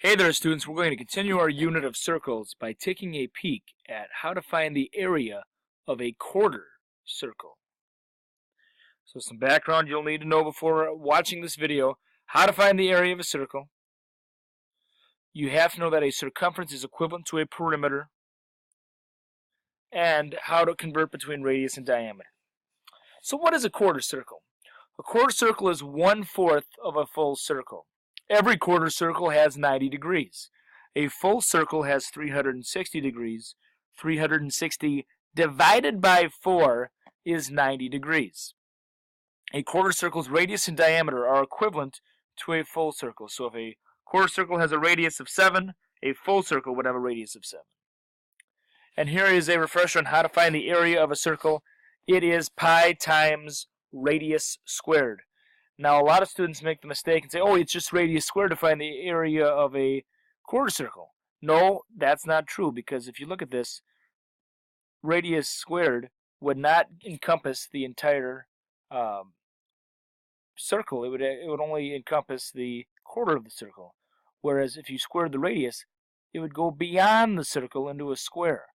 Hey there, students. We're going to continue our unit of circles by taking a peek at how to find the area of a quarter circle. So some background you'll need to know before watching this video: how to find the area of a circle. You have to know that a circumference is equivalent to a perimeter, and how to convert between radius and diameter. So what is a quarter circle? A quarter circle is 1/4 of a full circle. Every quarter circle has 90 degrees. A full circle has 360 degrees. 360 divided by 4 is 90 degrees. A quarter circle's radius and diameter are equivalent to a full circle. So if a quarter circle has a radius of 7, a full circle would have a radius of 7. And here is a refresher on how to find the area of a circle. It is pi times radius squared. Now, a lot of students make the mistake and say, oh, it's just radius squared to find the area of a quarter circle. No, that's not true, because if you look at this, radius squared would not encompass the entire circle. It would only encompass the quarter of the circle. Whereas if you squared the radius, it would go beyond the circle into a square.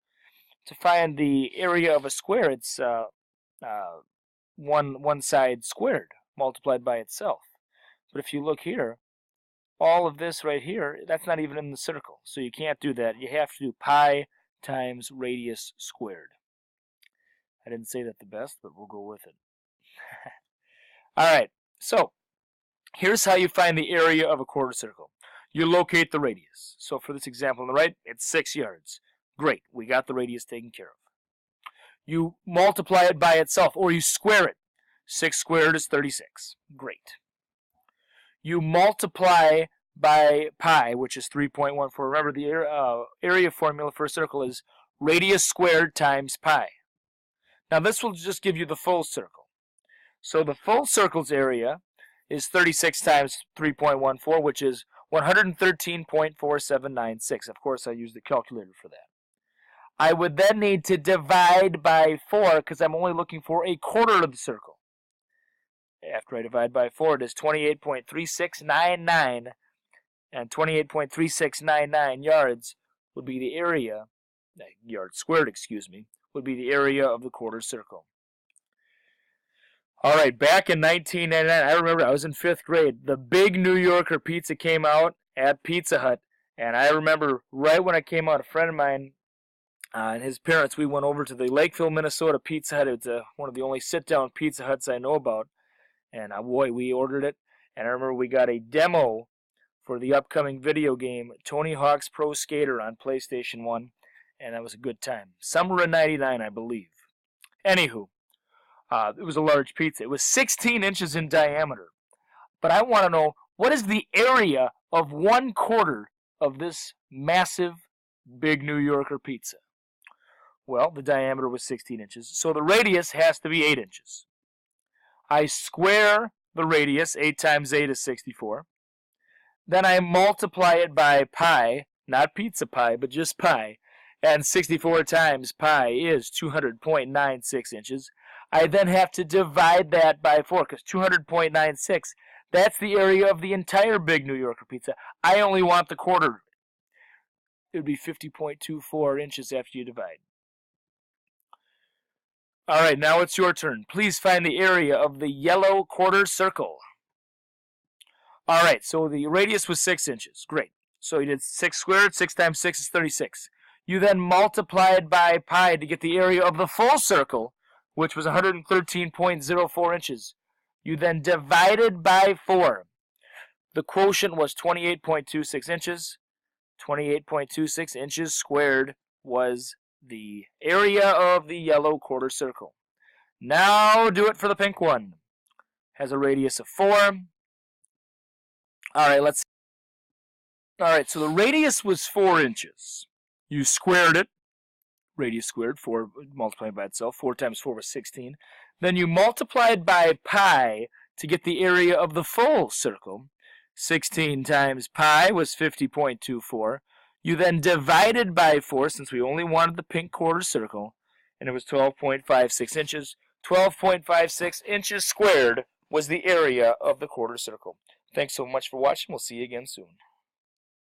To find the area of a square, it's one side squared multiplied by itself. But if you look here, all of this right here, that's not even in the circle. So you can't do that. You have to do pi times radius squared. I didn't say that the best, but we'll go with it. Alright, so here's how you find the area of a quarter circle. You locate the radius. So for this example on the right, it's 6 yards. Great, we got the radius taken care of. You multiply it by itself, or you square it. 6 squared is 36. Great. You multiply by pi, which is 3.14. Remember, the area formula for a circle is radius squared times pi. Now this will just give you the full circle. So the full circle's area is 36 times 3.14, which is 113.4796. Of course, I used the calculator for that. I would then need to divide by 4 because I'm only looking for a quarter of the circle. After I divide by 4, it is 28.3699, and 28.3699 yards would be the area, yards squared, excuse me, would be the area of the quarter circle. All right, back in 1999, I remember I was in 5th grade. The big New Yorker pizza came out at Pizza Hut, and I remember right when it came out, a friend of mine and his parents, we went over to the Lakeville, Minnesota Pizza Hut. It's one of the only sit-down Pizza Huts I know about. And boy, we ordered it. And I remember we got a demo for the upcoming video game, Tony Hawk's Pro Skater on PlayStation 1. And that was a good time. Summer of '99, I believe. Anywho, it was a large pizza. It was 16 inches in diameter. But I want to know, what is the area of 1/4 of this massive big New Yorker pizza? Well, the diameter was 16 inches. So the radius has to be 8 inches. I square the radius. 8 times 8 is 64. Then I multiply it by pi, not pizza pi, but just pi. And 64 times pi is 200.96 inches. I then have to divide that by 4, because 200.96, that's the area of the entire big New Yorker pizza. I only want the quarter. It would be 50.24 inches after you divide. All right, now it's your turn. Please find the area of the yellow quarter circle. All right, so the radius was 6 inches. Great. So you did 6 squared. 6 times 6 is 36. You then multiplied by pi to get the area of the full circle, which was 113.04 inches. You then divided by 4. The quotient was 28.26 inches. 28.26 inches squared was the area of the yellow quarter circle. Now do it for the pink one. Has a radius of 4. Alright, so the radius was 4 inches. You squared it. Radius squared, 4 multiplied by itself. 4 times 4 was 16. Then you multiplied by pi to get the area of the full circle. 16 times pi was 50.24. You then divided by 4, since we only wanted the pink quarter circle, and it was 12.56 inches. 12.56 inches squared was the area of the quarter circle. Thanks so much for watching. We'll see you again soon.